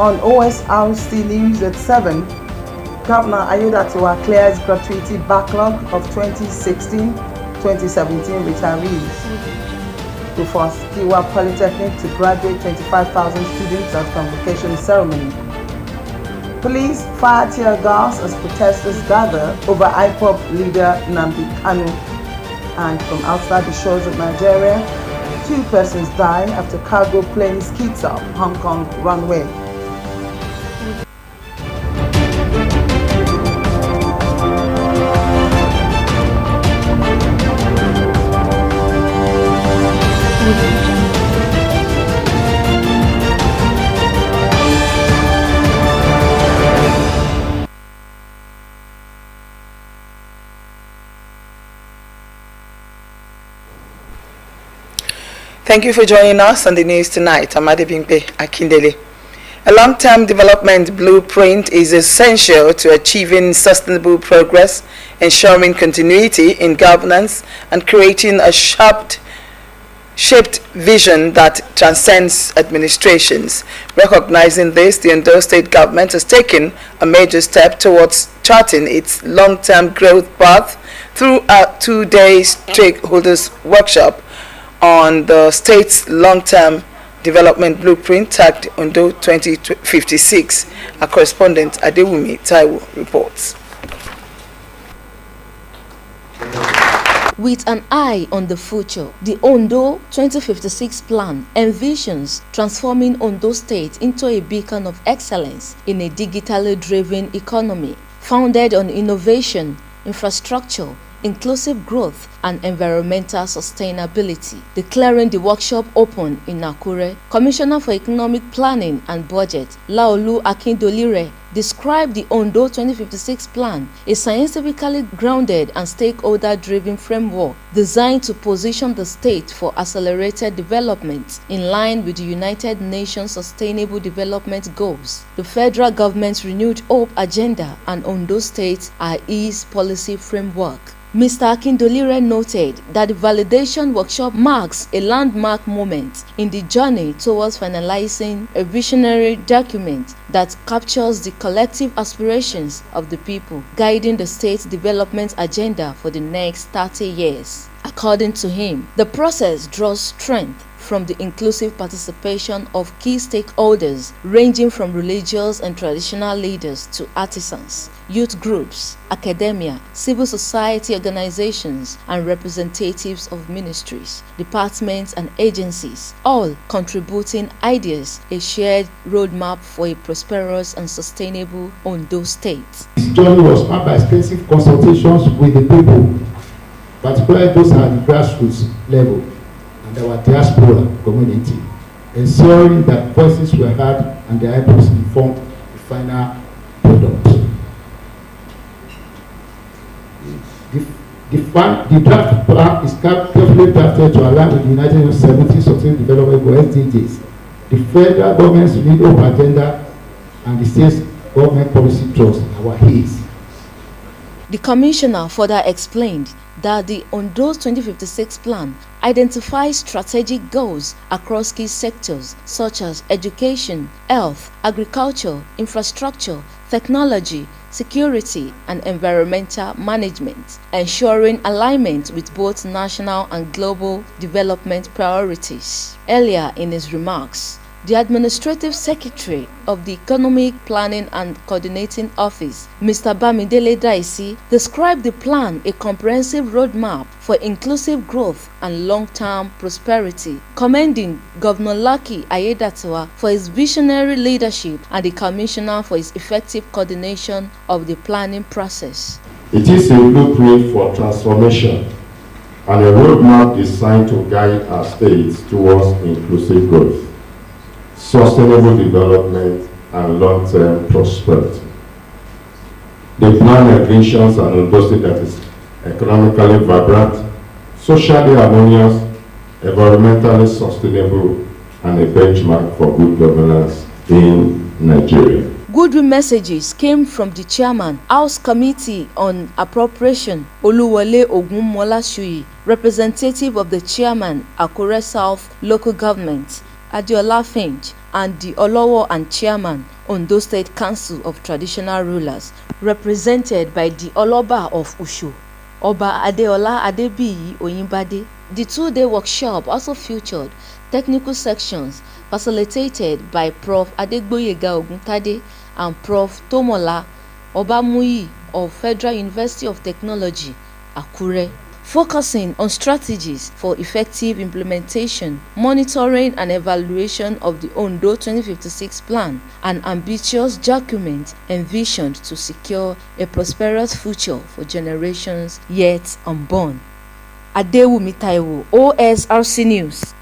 On Osrc News at 7, Governor Ayodatiwa clears gratuity backlog of 2016-2017 retirees. Kiwa Polytechnic to graduate 25,000 students at convocation ceremony. Police fire tear gas as protesters gather over IPOB leader Nnamdi Kanu. And from outside the shores of Nigeria, 2 persons died after cargo plane skids off Hong Kong runway. Thank you for joining us on the news tonight. I'm Adebimpe Akindele. A long-term development blueprint is essential to achieving sustainable progress, ensuring continuity in governance, and creating a shaped vision that transcends administrations. Recognizing this, the Ondo State government has taken a major step towards charting its long-term growth path through a 2-day stakeholders workshop on the state's long-term development blueprint tagged Ondo 2056. Our correspondent Adewumi Taiwo reports. With an eye on the future, the Ondo 2056 plan envisions transforming Ondo State into a beacon of excellence in a digitally driven economy, founded on innovation, infrastructure, inclusive growth, and environmental sustainability. Declaring the workshop open in Akure, Commissioner for Economic Planning and Budget, Laolu Akindolire, described the Ondo 2056 plan, a scientifically grounded and stakeholder-driven framework designed to position the state for accelerated development in line with the United Nations Sustainable Development Goals, the federal government's renewed hope agenda, and Ondo State's ease policy framework. Mr. Akindolire noted that the validation workshop marks a landmark moment in the journey towards finalizing a visionary document that captures the collective aspirations of the people, guiding the state's development agenda for the next 30 years. According to him, the process draws strength from the inclusive participation of key stakeholders ranging from religious and traditional leaders to artisans, youth groups, academia, civil society organizations, and representatives of ministries, departments, and agencies, all contributing ideas, a shared roadmap for a prosperous and sustainable Ondo State. This journey was marked by extensive consultations with the people, particularly those at the grassroots level and our diaspora community, ensuring that voices were heard and their inputs informed the final product. The draft plan is carefully drafted to align with the United Nations 17 Sustainable Development Goals (SDGs), the federal government's Lead Hope agenda, and the state government policy trust, our HAES. The commissioner further explained that the Ondo 2056 plan identifies strategic goals across key sectors such as education, health, agriculture, infrastructure, technology, security, and environmental management, ensuring alignment with both national and global development priorities. Earlier in his remarks, the Administrative Secretary of the Economic Planning and Coordinating Office, Mr. Bamidele Daisi, described the plan a comprehensive roadmap for inclusive growth and long-term prosperity, commending Governor Lucky Ayedatiwa for his visionary leadership and the Commissioner for his effective coordination of the planning process. It is a blueprint for transformation and a roadmap designed to guide our states towards inclusive growth, sustainable development, and long-term prosperity. The plan envisions an Ondo State that is economically vibrant, socially harmonious, environmentally sustainable, and a benchmark for good governance in Nigeria. Goodwill messages came from the chairman, House Committee on Appropriation, Oluwole Ogunmolashuyi, representative of the chairman, Akure South Local Government, Adiola Finch, and the Olowo and chairman, Ondo State Council of Traditional Rulers, represented by the Oloba of Usho, Oba Adeola Adebiyi Oyinbade. The two-day workshop also featured technical sections facilitated by Prof. Adegboyega Oguntade and Prof. Tomola Obamuyi of Federal University of Technology, Akure, focusing on strategies for effective implementation, monitoring and evaluation of the Ondo 2056 plan, an ambitious document envisioned to secure a prosperous future for generations yet unborn. Adewumi Taiwo, OSRC News.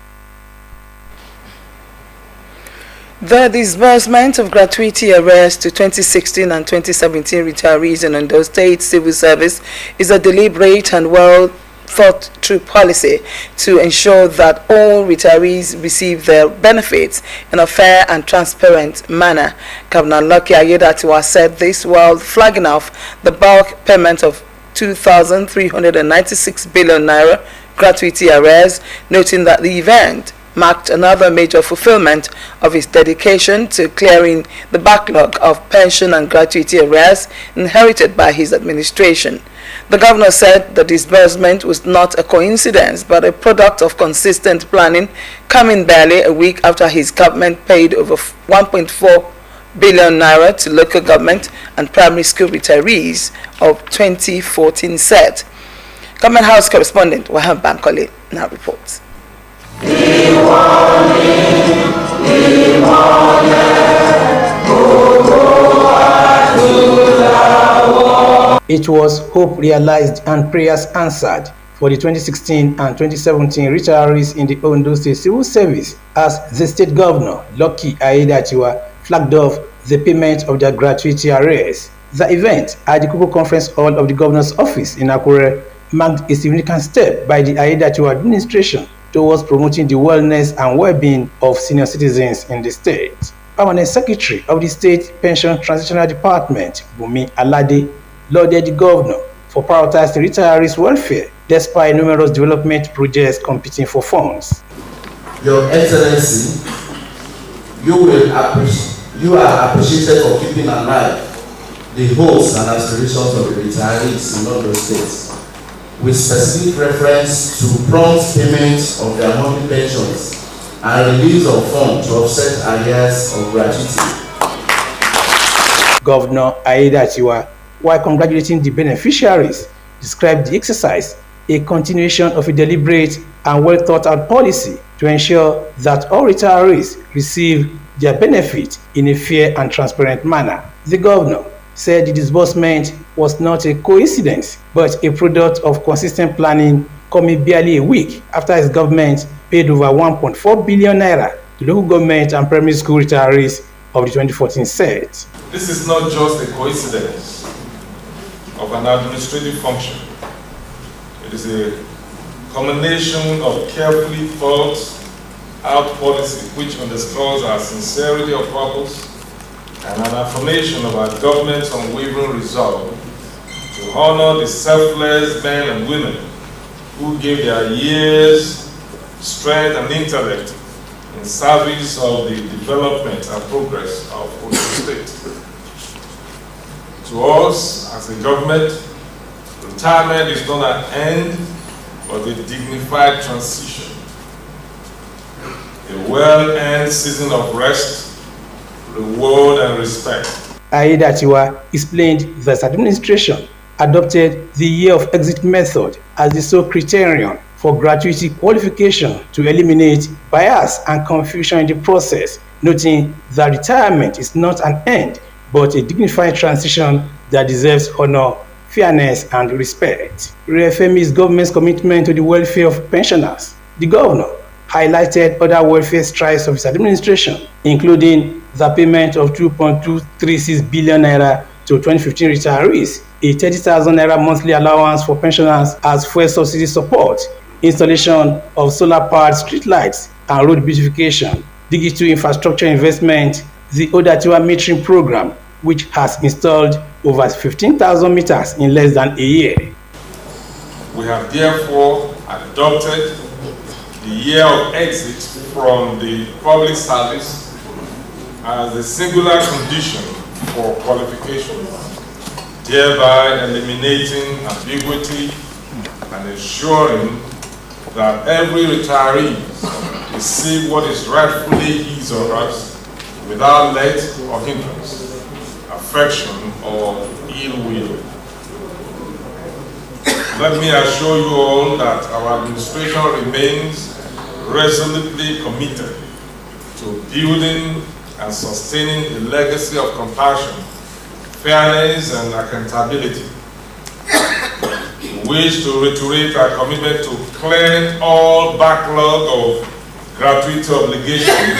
The disbursement of gratuity arrears to 2016 and 2017 retirees in Ondo State Civil Service is a deliberate and well-thought-through policy to ensure that all retirees receive their benefits in a fair and transparent manner. Governor Lucky Ayedatiwa said this while flagging off the bulk payment of 2,396 billion naira gratuity arrears, noting that the event marked another major fulfillment of his dedication to clearing the backlog of pension and gratuity arrears inherited by his administration. The governor said the disbursement was not a coincidence but a product of consistent planning, coming barely a week after his government paid over 1.4 billion naira to local government and primary school retirees of 2014 set. Government House correspondent Wahab Bankole now reports. It was hope realized and prayers answered for the 2016 and 2017 retirees in the Ondo State Civil Service as the state governor, Lucky Ayedatiwa, flagged off the payment of their gratuity arrears. The event at the Koko Conference Hall of the governor's office in Akure marked a significant step by the Ayedatiwa administration towards promoting the wellness and well-being of senior citizens in the state. Permanent Secretary of the State Pension Transitional Department, Bumi Alade, lauded the governor for prioritizing retirees' welfare despite numerous development projects competing for funds. Your Excellency, you are appreciated for keeping alive the hopes and aspirations of the retirees in Ondo State, with specific reference to prompt payment of their monthly pensions and release of funds to offset arrears of gratuity. Governor Ayedatiwa, while congratulating the beneficiaries, described the exercise a continuation of a deliberate and well-thought-out policy to ensure that all retirees receive their benefit in a fair and transparent manner. The governor said the disbursement was not a coincidence, but a product of consistent planning, coming barely a week after his government paid over 1.4 billion naira to local government and primary school retirees of the 2014 set. This is not just a coincidence of an administrative function. It is a combination of carefully thought out policy which underscores our sincerity of purpose and an affirmation of our government's unwavering resolve to honor the selfless men and women who gave their years, strength, and intellect in service of the development and progress of Ondo State. To us, as a government, retirement is not an end, but a dignified transition. A well-earned season of rest, reward, and respect. Ayedatiwa explained that his administration adopted the year of exit method as the sole criterion for gratuity qualification to eliminate bias and confusion in the process, noting that retirement is not an end, but a dignified transition that deserves honor, fairness, and respect. Reaffirming his government's commitment to the welfare of pensioners, the governor highlighted other welfare strides of his administration, including the payment of 2.236 billion naira to 2015 retirees, a 30,000 naira monthly allowance for pensioners as fuel subsidy support, installation of solar-powered streetlights and road beautification, digital infrastructure investment, the Odatiwa metering program, which has installed over 15,000 meters in less than a year. We have therefore adopted the year of exit from the public service as a singular condition for qualification, thereby eliminating ambiguity and ensuring that every retiree receive what is rightfully his or hers without let or hindrance, affection or ill will. Let me assure you all that our administration remains resolutely committed to building and sustaining a legacy of compassion, fairness, and accountability. We wish to reiterate our commitment to clear all backlog of gratuity obligations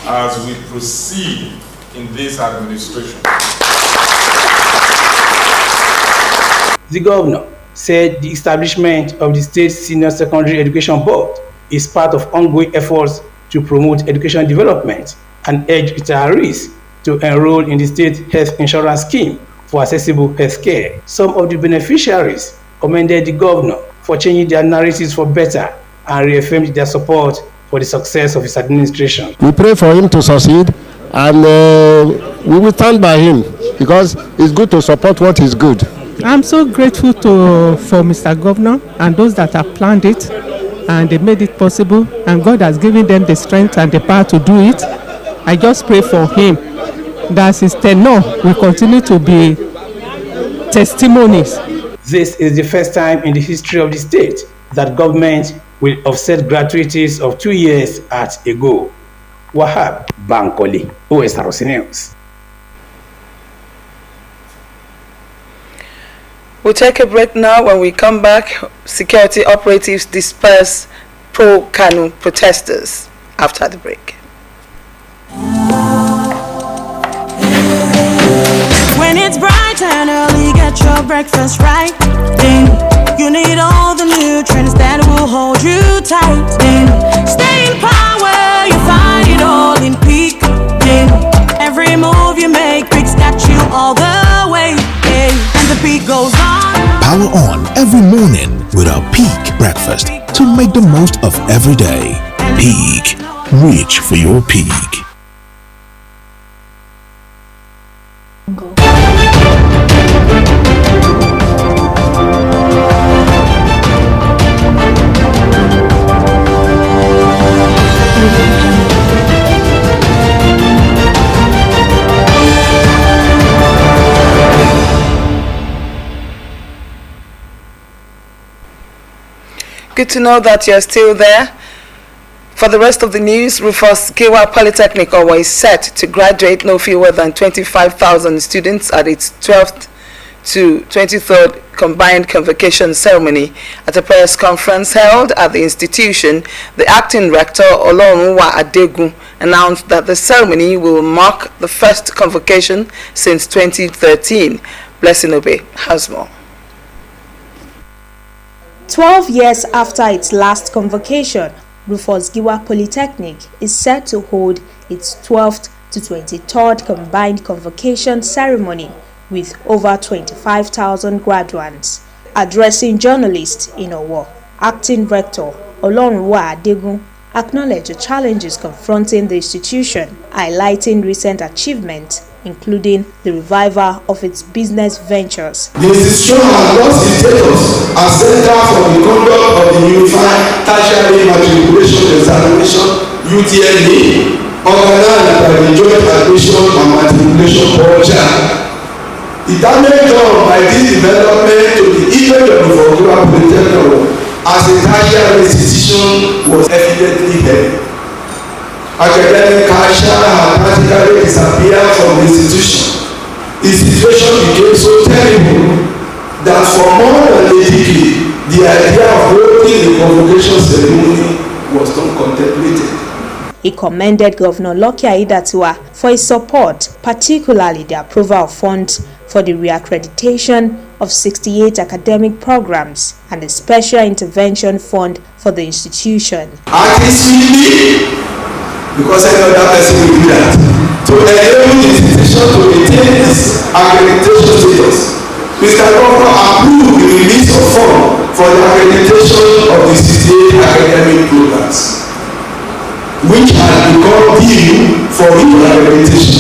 as we proceed in this administration. The governor said the establishment of the State Senior Secondary Education Board is part of ongoing efforts to promote education development and urge retirees to enroll in the state health insurance scheme for accessible health care. Some of the beneficiaries commended the governor for changing their narratives for better and reaffirmed their support for the success of his administration. We pray for him to succeed, and we will stand by him because it's good to support what is good. I'm so grateful for Mr. Governor and those that have planned it, and they made it possible, and God has given them the strength and the power to do it. I just pray for him that his tenure will continue to be testimonies. This is the first time in the history of the state that government will offset gratuities of 2 years at a go. Wahab Bankole, Osrc News. We'll take a break now. When we come back, security operatives disperse pro-Kanu protesters after the break. When it's bright and early, get your breakfast right. Then you need all the nutrients that will hold you tight. Then stay in power, you find it all in peak. Then every move you make, Peak's got you all the way. And the peak goes on. Power on every morning with our Peak breakfast to make the most of every day. Peak. Reach for your peak. Good to know that you're still there. For the rest of the news, Rufus Giwa Polytechnic is set to graduate no fewer than 25,000 students at its 12th to 23rd combined convocation ceremony. At a press conference held at the institution, the acting rector Olorunwa Adegun announced that the ceremony will mark the first convocation since 2013. Blessing Obe has more. 12 years after its last convocation, Rufus Giwa Polytechnic is set to hold its 12th to 23rd combined convocation ceremony with over 25,000 graduates. Addressing journalists in Owo, acting rector Olorunwa Adegun acknowledged the challenges confronting the institution, highlighting recent achievements including the revival of its business ventures. The institution has lost its status as center for the conduct of the Unified Tertiary Matriculation Examination (UTME), organized by the Joint Admission and Matriculation Board. The damage done by this development to the image of the Giwa Polytechnic as a tertiary institution was evidently heavy. Academic culture had practically disappeared from the institution. The situation became so terrible that for more than a decade, the idea of holding the convocation ceremony was not contemplated. He commended Governor Lucky Aiyedatiwa for his support, particularly the approval of funds for the reaccreditation of 68 academic programs and the special intervention fund for the institution. Because any other person will do that. To enable the institution to maintain its accreditation status, Mr. Governor approved the release of funds for the accreditation of the 68 academic programs, which has become due for reaccreditation.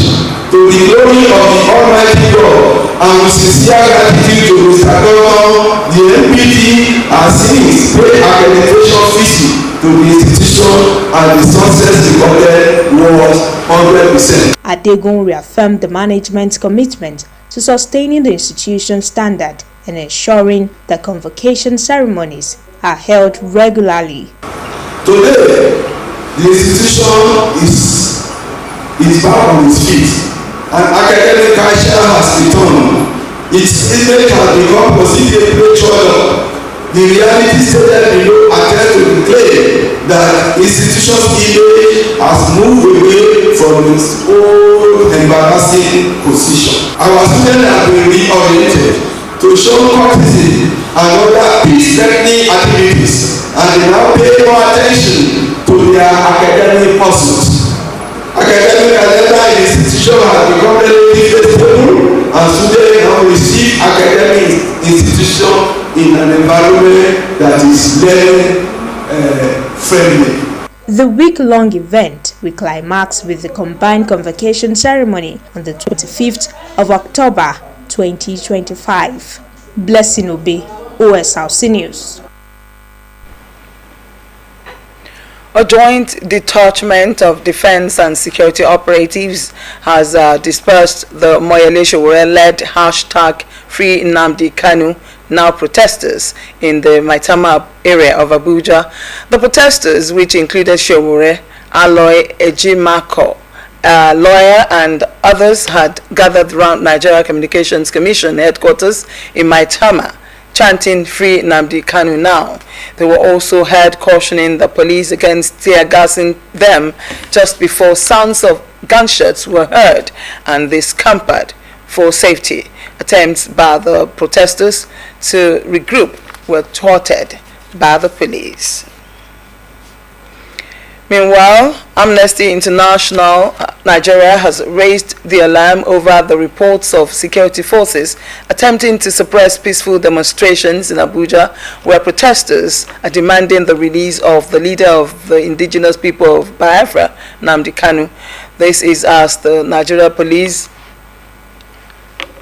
with sincere gratitude to Mr. Governor, the MPD has since paid accreditation fees to the institution and the success recorded was 100%. Adegun reaffirmed the management's commitment to sustaining the institution's standard and ensuring that convocation ceremonies are held regularly. Today, the institution is back on its feet, and academic culture has returned. Its image has become positively shored up. The reality stated below attempts to claim that institution's image has moved away from its old embarrassing position. Our students have been reoriented to show courtesy and other peace-threatening activities, and they now pay more attention to their academic pursuits. Academic calendar in the institution has become relatively stable, and students now receive academic institution in an environment that is learning friendly. The week-long event will climax with the combined convocation ceremony on the 25th of October 2025. Blessing Obe, Osrc News. A joint detachment of defense and security operatives has dispersed the Moyele Sowore-led #Free Nnamdi Kanu Now protesters in the Maitama area of Abuja. The protesters, which included Sowore, Aloy Ejimako, a lawyer, and others, had gathered around Nigeria Communications Commission headquarters in Maitama, chanting "Free Nnamdi Kanu Now." They were also heard cautioning the police against tear gassing them just before sounds of gunshots were heard, and they scampered for safety. Attempts by the protesters to regroup were thwarted by the police. Meanwhile, Amnesty International Nigeria has raised the alarm over the reports of security forces attempting to suppress peaceful demonstrations in Abuja, where protesters are demanding the release of the leader of the indigenous people of Biafra, Nnamdi Kanu. This is as the Nigeria police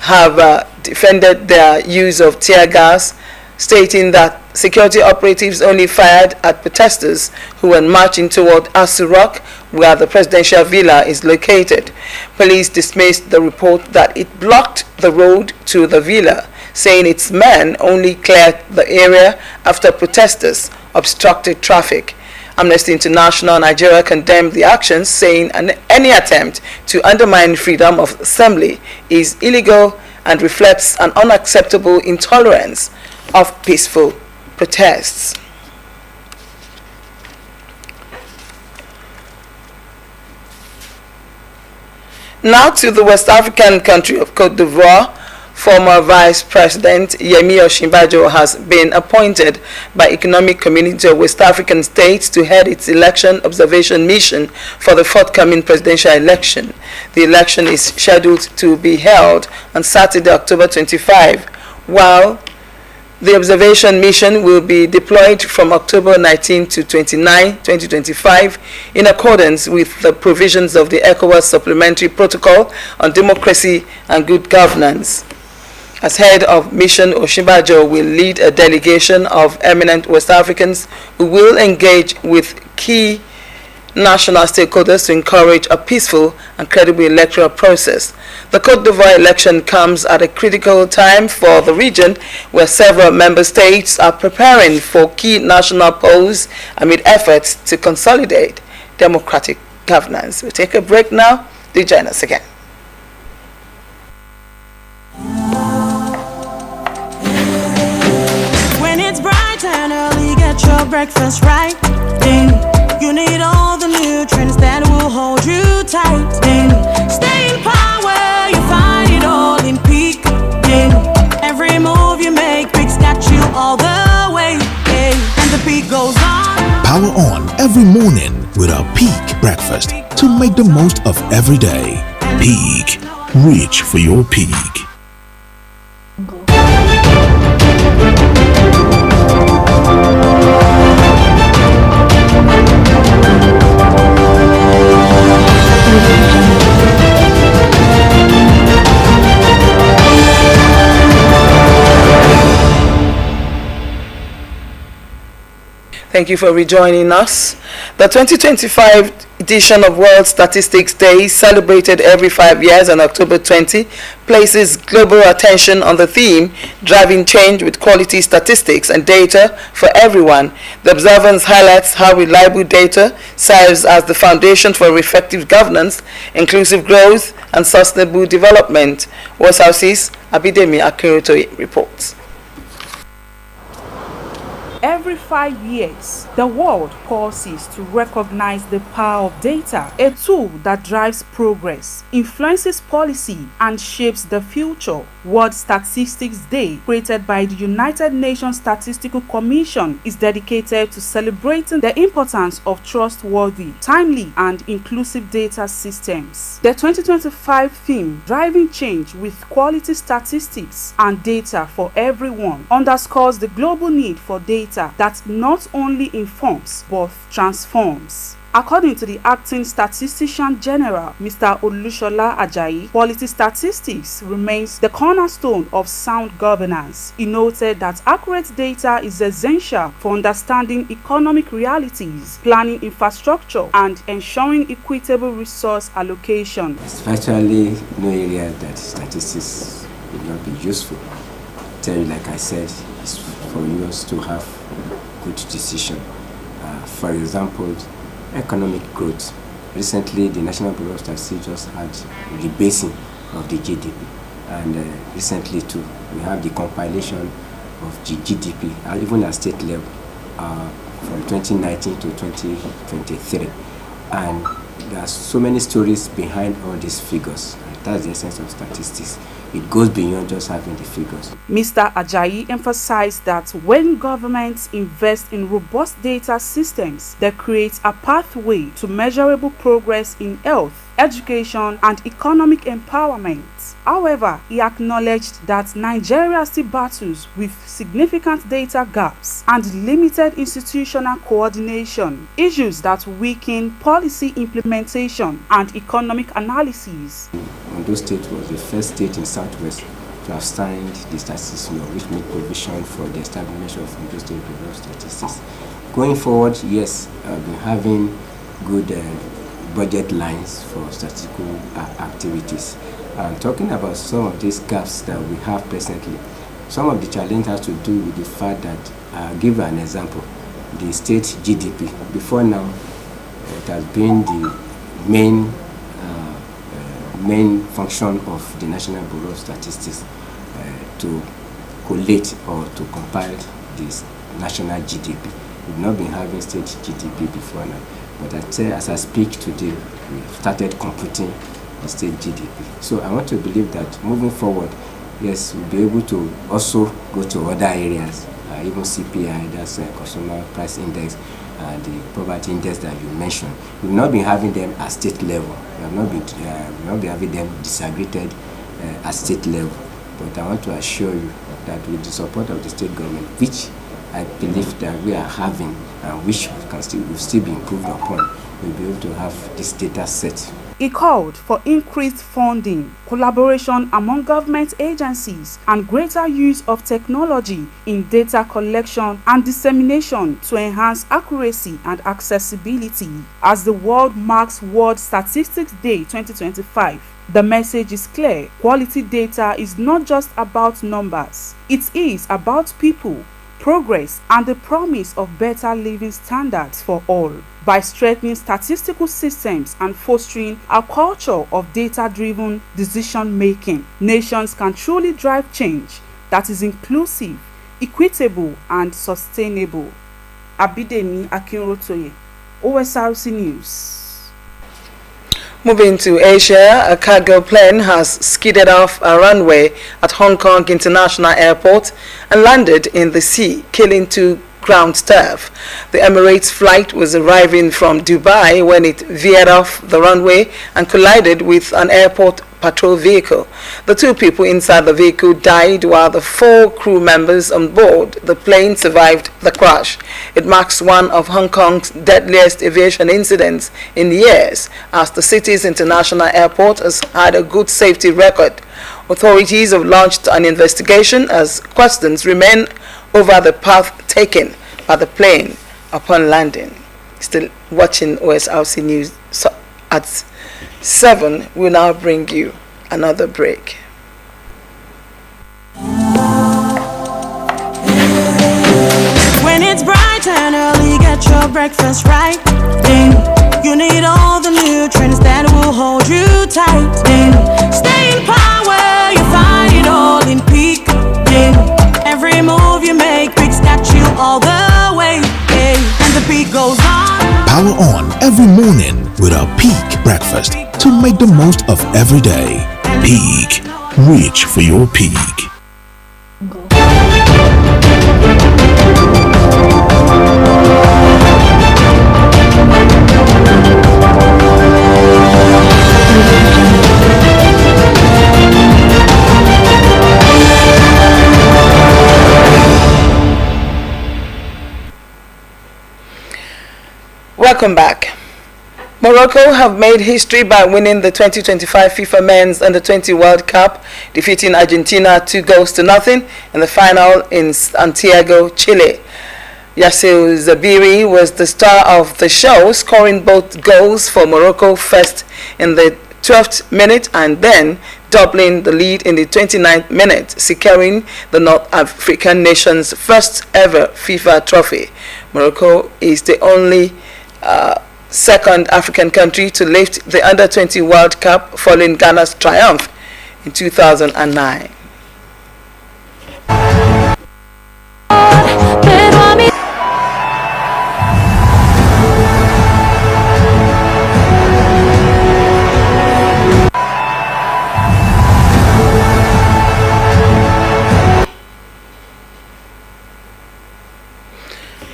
have defended their use of tear gas, stating that security operatives only fired at protesters who were marching toward Osrc, where the presidential villa is located. Police dismissed the report that it blocked the road to the villa, saying its men only cleared the area after protesters obstructed traffic. Amnesty International Nigeria condemned the actions, saying any attempt to undermine freedom of assembly is illegal and reflects an unacceptable intolerance of peaceful protests. Now to the West African country of Côte d'Ivoire. Former Vice President Yemi Osinbajo has been appointed by Economic Community of West African States to head its election observation mission for the forthcoming presidential election. The election is scheduled to be held on Saturday, October 25, while the observation mission will be deployed from October 19 to 29, 2025, in accordance with the provisions of the ECOWAS Supplementary Protocol on Democracy and Good Governance. As head of mission, Osinbajo will lead a delegation of eminent West Africans who will engage with key national stakeholders to encourage a peaceful and credible electoral process. The Côte d'Ivoire election comes at a critical time for the region, where several member states are preparing for key national polls amid efforts to consolidate democratic governance. We'll take a break now. Do join us again. When it's bright and early, get your breakfast right. Then you need all the nutrients that will hold you tight. Then stay in power, you find it all in peak. Then every move you make, Peak's got you all the way. And the peak goes on. Power on every morning with our Peak breakfast to make the most of every day. Peak. Reach for your peak. Thank you for rejoining us. The 2025 edition of World Statistics Day, celebrated every 5 years on October 20, places global attention on the theme, driving change with quality statistics and data for everyone. The observance highlights how reliable data serves as the foundation for effective governance, inclusive growth, and sustainable development. Osrc's Abidemi Akinrotoye reports. Every 5 years, the world pauses to recognize the power of data, a tool that drives progress, influences policy, and shapes the future. World Statistics Day, created by the United Nations Statistical Commission, is dedicated to celebrating the importance of trustworthy, timely, and inclusive data systems. The 2025 theme, Driving Change with Quality Statistics and Data for Everyone, underscores the global need for data that not only informs but transforms. According to the acting statistician general, Mr. Olushola Ajayi, quality statistics remains the cornerstone of sound governance. He noted that accurate data is essential for understanding economic realities, planning infrastructure, and ensuring equitable resource allocation. There's virtually no area that statistics would not be useful. I tell you, like I said, it's for us to have good decision. For example, economic growth. Recently, the National Bureau of Statistics just had rebasing of the GDP, and recently too, we have the compilation of the GDP, even at state level, from 2019 to 2023, and there are so many stories behind all these figures. That's the essence of statistics. It goes beyond just having the figures. Mr. Ajayi emphasized that when governments invest in robust data systems, they create a pathway to measurable progress in health, education, and economic empowerment. However, he acknowledged that Nigeria still battles with significant data gaps and limited institutional coordination, issues that weaken policy implementation and economic analysis. Ondo State was the first state in Southwest to have signed the statistics law, which made provision for the establishment of Ondo State Bureau of Statistics. Going forward, yes, I've been having good budget lines for statistical activities. Talking about some of these gaps that we have presently, some of the challenge has to do with the fact that, I'll give an example, the state GDP. Before now, it has been the main function of the National Bureau of Statistics to collate or to compile this national GDP. We've not been having state GDP before now, but as I speak today, we've started computing the state GDP. So I want to believe that moving forward, yes, we'll be able to also go to other areas, even CPI, that's Consumer Price Index, the poverty index that you mentioned. We've not been having them at state level. We have not been having them disaggregated at state level. But I want to assure you that with the support of the state government, which I believe that we are having and which will still be improved upon, we'll be able to have this data set. He called for increased funding, collaboration among government agencies, and greater use of technology in data collection and dissemination to enhance accuracy and accessibility. As the world marks World Statistics Day 2025, the message is clear. Quality data is not just about numbers. It is about people, progress, and the promise of better living standards for all. By strengthening statistical systems and fostering a culture of data-driven decision-making, nations can truly drive change that is inclusive, equitable, and sustainable. Abidemi Akinrotoye, Osrc News. Moving to Asia, a cargo plane has skidded off a runway at Hong Kong International Airport and landed in the sea, killing 2 ground staff. The Emirates flight was arriving from Dubai when it veered off the runway and collided with an airport patrol vehicle. The 2 people inside the vehicle died while the 4 crew members on board the plane survived the crash. It marks one of Hong Kong's deadliest aviation incidents in years, as the city's international airport has had a good safety record. Authorities have launched an investigation as questions remain over the path taken by the plane. upon landing. Still watching OSRC News. So at 7, we'll now bring you another break. When it's bright and early, get your breakfast right. Then you need all the nutrients that will hold you tight. Then stay in power, you find it all in peak. Then every move you make, Peak's got you all the way. Hey, and the peak goes on. Power on every morning with our Peak breakfast to make the most of every day. Peak. Reach for your peak. Welcome back. Morocco have made history by winning the 2025 FIFA Men's Under-20 World Cup, defeating Argentina 2-0 in the final in Santiago, Chile. Yassil Zabiri was the star of the show, scoring both goals for Morocco, first in the 12th minute and then doubling the lead in the 29th minute, securing the North African nation's first ever FIFA trophy. Morocco is the only second African country to lift the Under-20 World Cup following Ghana's triumph in 2009.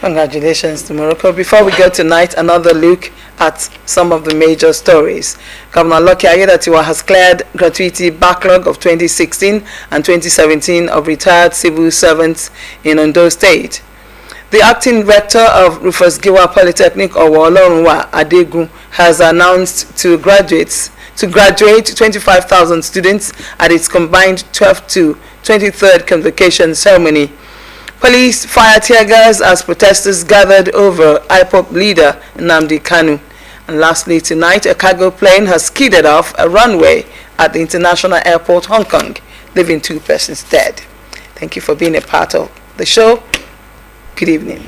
Congratulations to Morocco. Before we go tonight, another look at some of the major stories. Governor Lucky Ayedatiwa has cleared gratuity backlog of 2016 and 2017 of retired civil servants in Ondo State. The acting rector of Rufus Giwa Polytechnic, Owolorunwa Adegu, has announced to graduate 25,000 students at its combined 12th to 23rd convocation ceremony. Police fired tear gas as protesters gathered over IPOP leader Nnamdi Kanu. And lastly, tonight, a cargo plane has skidded off a runway at the International Airport, Hong Kong, leaving 2 persons dead. Thank you for being a part of the show. Good evening.